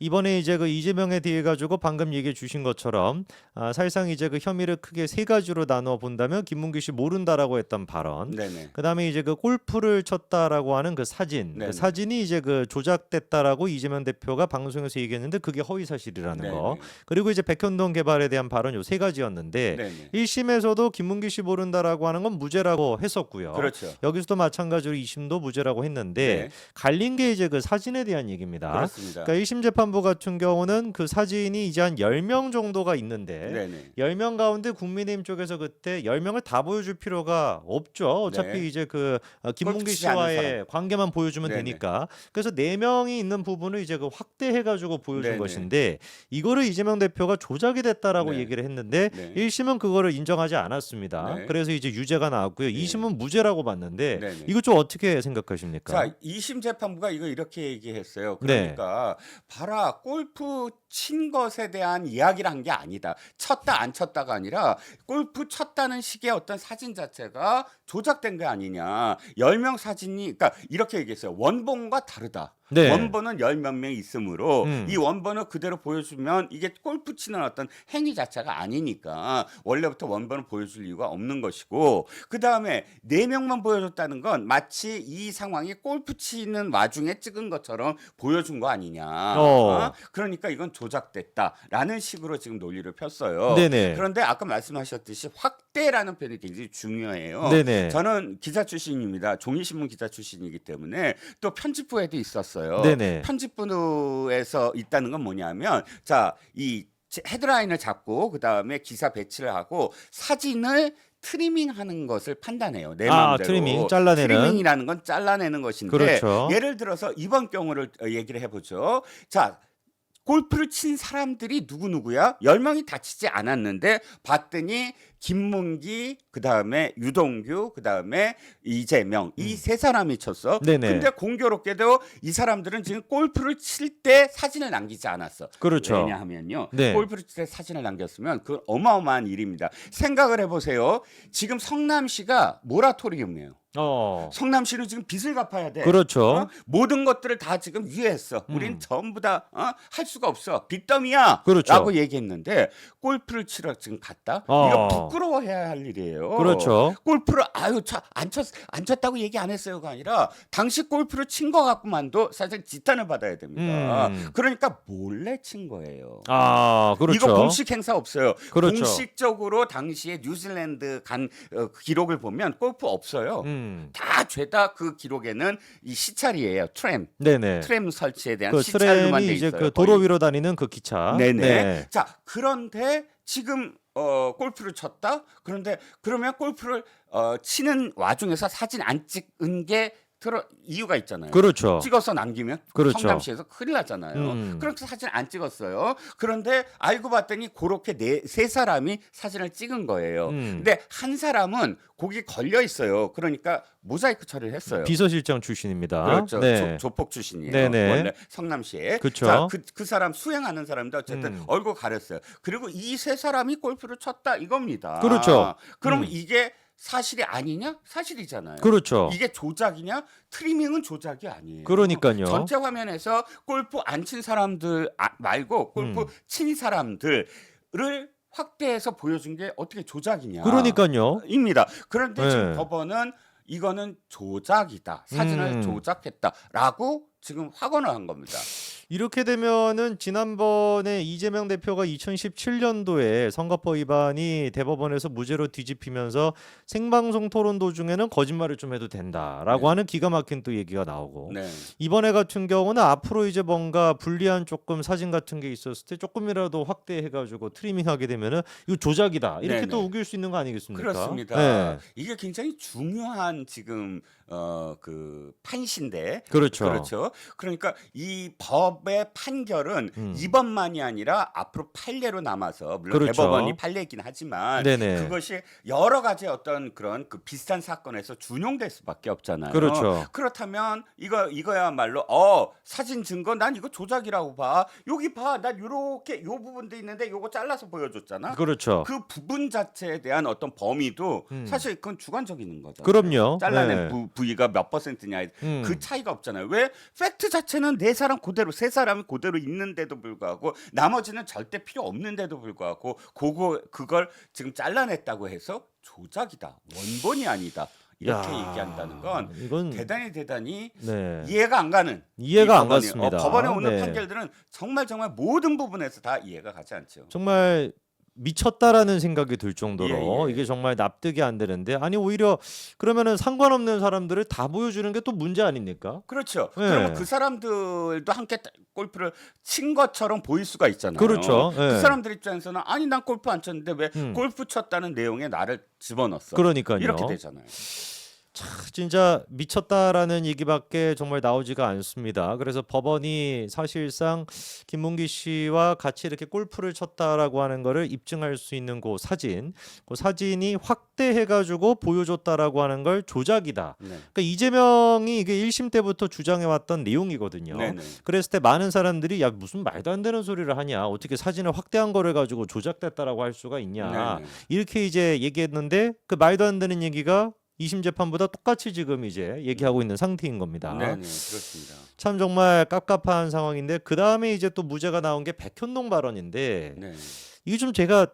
이번에 이제 그 이재명에 대해 가지고 방금 얘기해 주신 것처럼 사실상 이제 그 혐의를 크게 세 가지로 나눠 본다면 김문기 씨 모른다라고 했던 발언, 네네. 그다음에 이제 그 골프를 쳤다라고 하는 그 사진, 그 네네. 사진이 이제 그 조작됐다라고 이재명 대표가 방송에서 얘기했는데 그게 허위 사실이라는 거. 네네. 그리고 이제 백현동 개발에 대한 발언 요 세 가지였는데 네네. 1심에서도 김문기 씨 모른다라고 하는 건 무죄라고 했었고요. 그렇죠. 여기서도 마찬가지로 2심도 무죄라고 했는데 네. 갈린 게 이제 그 사진에 대한 얘기입니다. 그렇습니다. 그러니까 1심 재판부 같은 경우는 그 사진이 이제 한 10명 정도가 있는데 네네. 10명 가운데 국민의힘 쪽에서 그때 10명을 다 보여줄 필요가 없죠. 어차피 네. 이제 그 김문기 골프 치지 않은 씨와의 관계만 보여주면 네네. 되니까. 그래서 4명이 있는 부분을 이제 그 확대해가지고 보여준 네네. 것인데 이거를 이재명 대표가 조작이 됐다라고 네. 얘기를 했는데 네. 1심은 그거를 인정하지 않았습니다. 네. 그래서 이제 유죄가 나왔고요. 네. 2심은 무죄라고 봤는데 네네. 이거 좀 어떻게 생각하십니까? 자, 2심 재판부가 이거 이렇게 얘기했어요. 네. 그러니까 봐라, 골프 친 것에 대한 이야기를 한 게 아니다. 쳤다 안 쳤다가 아니라 골프 쳤다는 식의 어떤 사진 자체가 조작된 게 아니냐. 10명 사진이, 그러니까 이렇게 얘기했어요. 원본과 다르다. 네. 원본은 10몇 명 있으므로 음. 이 원본을 그대로 보여주면 이게 골프 치는 어떤 행위 자체가 아니니까 원래부터 원본을 보여줄 이유가 없는 것이고, 그 다음에 4명만 보여줬다는 건 마치 이 상황이 골프 치는 와중에 찍은 것처럼 보여준 거 아니냐. 그러니까 이건 조작됐다라는 식으로 지금 논리를 폈어요. 네네. 그런데 아까 말씀하셨듯이 확대라는 표현이 굉장히 중요해요. 네네. 저는 기자 출신입니다. 종이신문 기자 출신이기 때문에 또 편집부에도 있었어요. 네네. 편집부에서 있다는 건 뭐냐면, 자, 이 헤드라인을 잡고 그 다음에 기사 배치를 하고 사진을 트리밍하는 것을 판단해요. 내 마음대로. 트리밍, 잘라내는. 트리밍이라는 건 잘라내는 것인데, 그렇죠. 예를 들어서 이번 경우를 얘기를 해보죠. 자, 골프를 친 사람들이 누구누구야? 10명이 다치지 않았는데 봤더니 김문기, 그다음에 유동규, 그다음에 이재명, 이 세 사람이 쳤어. 네네. 근데 공교롭게도 이 사람들은 지금 골프를 칠 때 사진을 남기지 않았어. 그렇죠. 왜냐하면요. 네. 골프를 칠 때 사진을 남겼으면 그건 어마어마한 일입니다. 생각을 해보세요. 지금 성남시가 모라토리움이에요. 성남시는 지금 빚을 갚아야 돼. 그렇죠. 모든 것들을 다 지금 유예했어. 우린 전부 다 할 수가 없어. 빚더미야. 그렇죠. 라고 얘기했는데 골프를 치러 지금 갔다? 이거 부끄러워해야 할 일이에요. 그렇죠. 골프를 안 쳤다고 얘기 안 했어요가 아니라 당시 골프를 친 거 갖고만도 사실 지탄을 받아야 됩니다. 그러니까 몰래 친 거예요. 그렇죠. 이거 공식 행사 없어요. 그렇죠. 공식적으로 당시에 뉴질랜드 간 기록을 보면 골프 없어요. 다 죄다 그 기록에는 이 시찰이에요. 네네. 트램 설치에 대한 그 시찰로만 돼 트램이 이제 있어요. 그 도로 위로 다니는 그 기차. 네네. 네. 자, 그런데 지금 골프를 쳤다. 그런데 그러면 골프를 치는 와중에서 사진 안 찍은 게 이유가 있잖아요. 그렇죠. 찍어서 남기면 그렇죠. 성남시에서 큰일 나잖아요. 그렇게 사진 안 찍었어요. 그런데 알고 봤더니 그렇게 세 사람이 사진을 찍은 거예요. 근데 한 사람은 거기 걸려 있어요. 그러니까 모자이크 처리를 했어요. 비서실장 출신입니다. 그렇죠. 네. 조폭 출신이에요. 네네. 원래 성남시에. 그쵸. 자, 그 사람 수행하는 사람인데 어쨌든 얼굴 가렸어요. 그리고 이 세 사람이 골프를 쳤다 이겁니다. 그렇죠. 그럼 이게 사실이 아니냐? 사실이잖아요. 그렇죠. 이게 조작이냐? 트리밍은 조작이 아니에요. 그러니까요. 전체 화면에서 골프 안 친 사람들 말고 골프 친 사람들을 확대해서 보여준 게 어떻게 조작이냐? 그러니까요. 입니다. 그런데 네. 지금 법원은 이거는 조작이다. 사진을 조작했다라고 지금 확언을 한 겁니다. 이렇게 되면은 지난번에 이재명 대표가 2017년도에 선거법 위반이 대법원에서 무죄로 뒤집히면서 생방송 토론 도중에는 거짓말을 좀 해도 된다라고 하는 기가 막힌 또 얘기가 나오고, 네. 이번에 같은 경우는 앞으로 이제 뭔가 불리한 조금 사진 같은 게 있었을 때 조금이라도 확대해가지고 트리밍하게 되면은 이거 조작이다 이렇게 네네. 또 우길 수 있는 거 아니겠습니까? 그렇습니다. 네. 이게 굉장히 중요한 지금 그 판시인데. 그렇죠. 그렇죠. 그러니까 이 법의 판결은 이번만이 아니라 앞으로 판례로 남아서 물론 그렇죠. 대법원이 판례이긴 하지만 네네. 그것이 여러 가지 어떤 그런 그 비슷한 사건에서 준용될 수밖에 없잖아요. 그렇죠. 그렇다면 이거야말로 사진 증거 난 이거 조작이라고 봐. 여기 봐. 난 요렇게 요 부분도 있는데 요거 잘라서 보여줬잖아. 그렇죠. 그 부분 자체에 대한 어떤 범위도 사실 그건 주관적인 거죠. 그럼요. 잘라낸 네. 부위가 몇 %냐 그 차이가 없잖아요. 왜? 팩트 자체는 네 사람 그대로 세 사람이 그대로 있는데도 불구하고 나머지는 절대 필요 없는데도 불구하고 그걸 지금 잘라냈다고 해서 조작이다. 원본이 아니다. 이렇게 야, 얘기한다는 건 이건 대단히 네. 이해가 안 가는 이해가 안 법원이- 갔습니다. 법원의 오늘 네. 판결들은 정말 모든 부분에서 다 이해가 가지 않죠. 정말 미쳤다라는 생각이 들 정도로 예. 이게 정말 납득이 안 되는데 아니 오히려 그러면은 상관없는 사람들을 다 보여주는 게 또 문제 아닙니까? 그렇죠. 네. 그러면 그 사람들도 함께 골프를 친 것처럼 보일 수가 있잖아요. 그렇죠. 그 예. 사람들 입장에서는 아니 난 골프 안 쳤는데 왜 음. 골프 쳤다는 내용에 나를 집어넣었어. 그러니까요. 이렇게 되잖아요. 진짜 미쳤다라는 얘기밖에 정말 나오지가 않습니다. 그래서 법원이 사실상 김문기 씨와 같이 이렇게 골프를 쳤다라고 하는 거를 입증할 수 있는 그 사진이 확대해가지고 보여줬다라고 하는 걸 조작이다. 네. 그러니까 이재명이 이게 1심 때부터 주장해왔던 내용이거든요. 네네. 그랬을 때 많은 사람들이 야 무슨 말도 안 되는 소리를 하냐 어떻게 사진을 확대한 거를 가지고 조작됐다라고 할 수가 있냐 네네. 이렇게 이제 얘기했는데 그 말도 안 되는 얘기가 2심 재판보다 똑같이 지금 이제 얘기하고 있는 상태인 겁니다. 네네. 그렇습니다. 참 정말 깝깝한 상황인데 그 다음에 이제 또 무죄가 나온 게 백현동 발언인데 네. 이게 좀 제가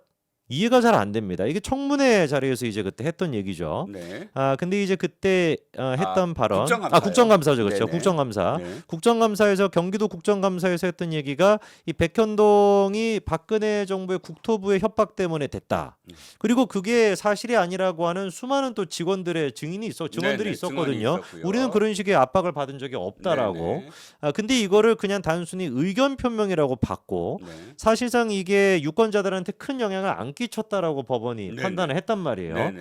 이해가 잘 안 됩니다. 이게 청문회 자리에서 이제 그때 했던 얘기죠. 네. 근데 이제 그때 했던 발언, 국정감사요. 국정감사죠, 그렇죠. 네네. 국정감사. 네. 국정감사에서 경기도 국정감사에서 했던 얘기가 이 백현동이 박근혜 정부의 국토부의 협박 때문에 됐다. 그리고 그게 사실이 아니라고 하는 수많은 또 직원들의 증언들이 네네, 있었거든요. 증언이 있었고요. 우리는 그런 식의 압박을 받은 적이 없다라고. 네네. 근데 이거를 그냥 단순히 의견 표명이라고 봤고 네. 사실상 이게 유권자들한테 큰 영향을 안 끼쳤다라고 법원이 네네. 판단을 했단 말이에요. 네네.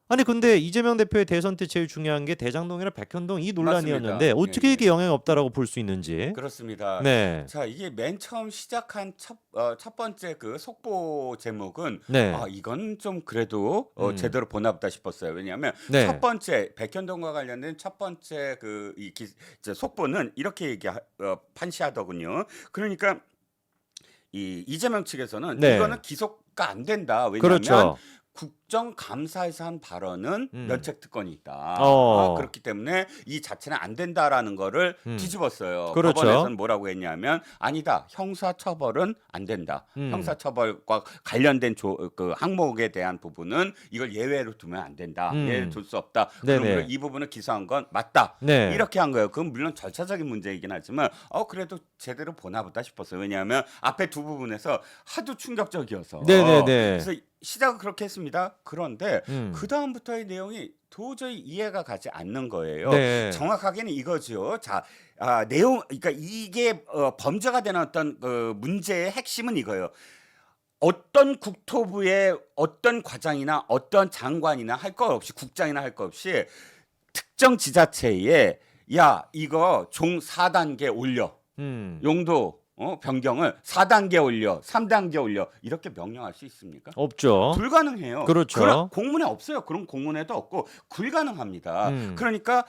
아니 근데 이재명 대표의 대선 때 제일 중요한 게 대장동이랑 백현동 이 논란이었는데 맞습니다. 어떻게 예, 이게 영향이 없다라고 볼 수 있는지. 그렇습니다. 네. 자, 이게 맨 처음 시작한 첫 번째 그 속보 제목은 네. 이건 좀 그래도 제대로 보나 보다 싶었어요. 왜냐하면 네. 첫 번째 백현동과 관련된 첫 번째 속보는 이렇게 판시하더군요. 그러니까 이재명 측에서는 네. 이거는 기소가 안 된다. 왜냐하면 그렇죠. 국정감사에서 한 발언은 면책특권이 있다. 어. 그렇기 때문에 이 자체는 안 된다라는 거를 음. 뒤집었어요. 그렇죠. 법원에서는 뭐라고 했냐면 아니다. 형사처벌은 안 된다. 형사처벌과 관련된 그 항목에 대한 부분은 이걸 예외로 두면 안 된다. 예외로 둘 수 없다. 네네. 그러면 이 부분을 기소한 건 맞다. 네. 이렇게 한 거예요. 그건 물론 절차적인 문제이긴 하지만 그래도 제대로 보나 보다 싶었어요. 왜냐하면 앞에 두 부분에서 하도 충격적이어서. 네네네. 그래서 시작은 그렇게 했습니다. 그런데 그 다음부터의 내용이 도저히 이해가 가지 않는 거예요. 네. 정확하게는 이거죠. 자, 내용, 그러니까 이게 범죄가 되는 어떤 문제의 핵심은 이거예요. 어떤 국토부의 어떤 과장이나 어떤 장관이나 할 것 없이 국장이나 할 것 없이 특정 지자체에 야 이거 종 4단계 올려 용도 변경을 4단계 올려 3단계 올려 이렇게 명령할 수 있습니까? 없죠. 불가능해요. 그렇죠. 그런 공문에 없어요. 그런 공문에도 없고 불가능합니다. 그러니까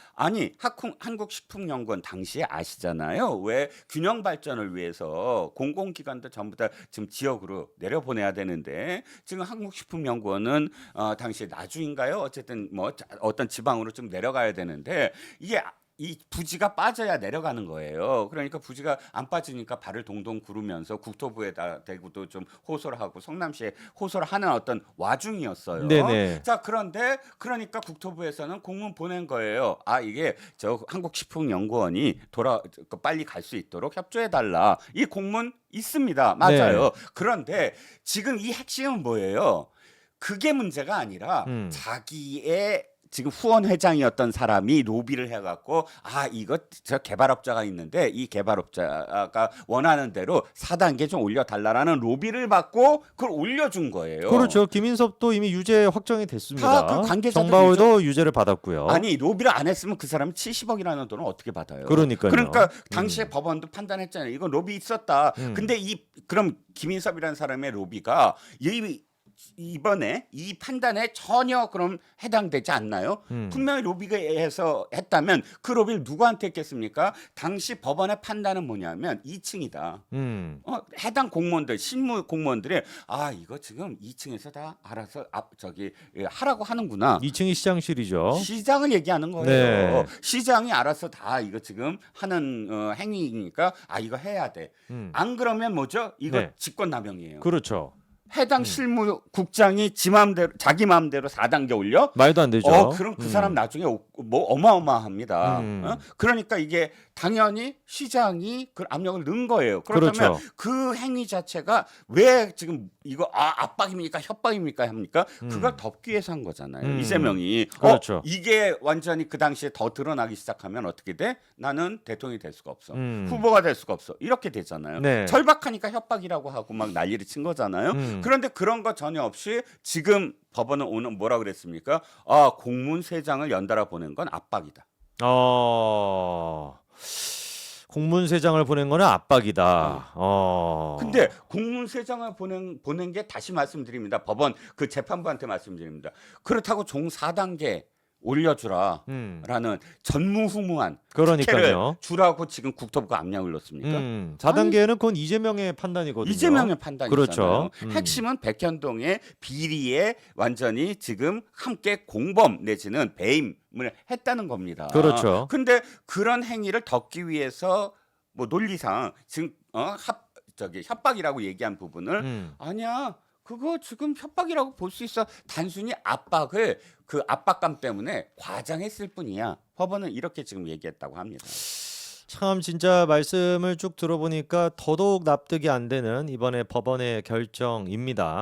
한국식품연구원 당시에 아시잖아요. 왜 균형 발전을 위해서 공공기관도 전부 다 지금 지역으로 내려보내야 되는데 지금 한국식품연구원은 당시에 나주인가요? 어쨌든 뭐 어떤 지방으로 좀 내려가야 되는데 이게 이 부지가 빠져야 내려가는 거예요. 그러니까 부지가 안 빠지니까 발을 동동 구르면서 국토부에다 대구도 좀 호소를 하고 성남시에 호소를 하는 어떤 와중이었어요. 네네. 자, 그러니까 국토부에서는 공문 보낸 거예요. 이게 한국식품연구원이 빨리 갈 수 있도록 협조해 달라. 이 공문 있습니다. 맞아요. 네. 그런데 지금 이 핵심은 뭐예요? 그게 문제가 아니라 자기의 지금 후원 회장이었던 사람이 로비를 해갖고 이거 저 개발업자가 있는데 이 개발업자가 원하는 대로 4단계 좀 올려달라는 로비를 받고 그걸 올려준 거예요. 그렇죠. 김인섭도 이미 유죄 확정이 됐습니다. 다 그 관계자들 정바울도 유죄를 받았고요. 아니 로비를 안 했으면 그 사람이 70억이라는 돈을 어떻게 받아요? 그러니까요. 그러니까 당시에 법원도 판단했잖아요. 이건 로비 있었다. 근데 그럼 김인섭이라는 사람의 로비가 이번에 이 판단에 전혀 그럼 해당되지 않나요? 분명히 로비에서 했다면 그 로비를 누구한테 했겠습니까? 당시 법원의 판단은 뭐냐면 2층이다. 해당 공무원들, 실무 공무원들이 이거 지금 2층에서 다 알아서 하라고 하는구나. 2층이 시장실이죠. 시장을 얘기하는 거예요. 네. 시장이 알아서 다 이거 지금 하는 행위니까 이거 해야 돼. 안 그러면 뭐죠? 이거 네. 직권남용이에요. 그렇죠. 해당 실무국장이 자기 마음대로 4단계 올려? 말도 안 되죠. 그럼 그 사람 나중에 뭐 어마어마합니다. 그러니까 이게 당연히 시장이 그 압력을 넣은 거예요. 그렇다면 그렇죠. 그 행위 자체가 왜 지금 이거 압박입니까 협박입니까 합니까? 그걸 덮기 위해서 한 거잖아요. 이재명이 그렇죠. 이게 완전히 그 당시에 더 드러나기 시작하면 어떻게 돼? 나는 대통령이 될 수가 없어. 후보가 될 수가 없어. 이렇게 되잖아요. 네. 절박하니까 협박이라고 하고 막 난리를 친 거잖아요. 그런데 그런 거 전혀 없이 지금 법원은 오늘 뭐라 그랬습니까? 공문세장을 연달아 보낸 건 압박이다. 공문세장을 보낸 거는 압박이다. 근데 공문세장을 보낸 게 다시 말씀드립니다. 법원 그 재판부한테 말씀드립니다. 그렇다고 종 4단계 올려주라라는 전무후무한 그러니까요. 특혜를 주라고 지금 국토부가 압력을 넣습니까? 4단계는 그건 이재명의 판단이거든요. 이재명의 판단이잖아요. 그렇죠. 핵심은 백현동의 비리에 완전히 지금 함께 공범 내지는 배임을 했다는 겁니다. 그렇죠. 근데 그런 행위를 덮기 위해서 뭐 논리상 지금 협박이라고 얘기한 부분을 아니야. 그거 지금 협박이라고 볼 수 있어. 단순히 압박을 그 압박감 때문에 과장했을 뿐이야. 법원은 이렇게 지금 얘기했다고 합니다. 참 진짜 말씀을 쭉 들어보니까 더더욱 납득이 안 되는 이번에 법원의 결정입니다.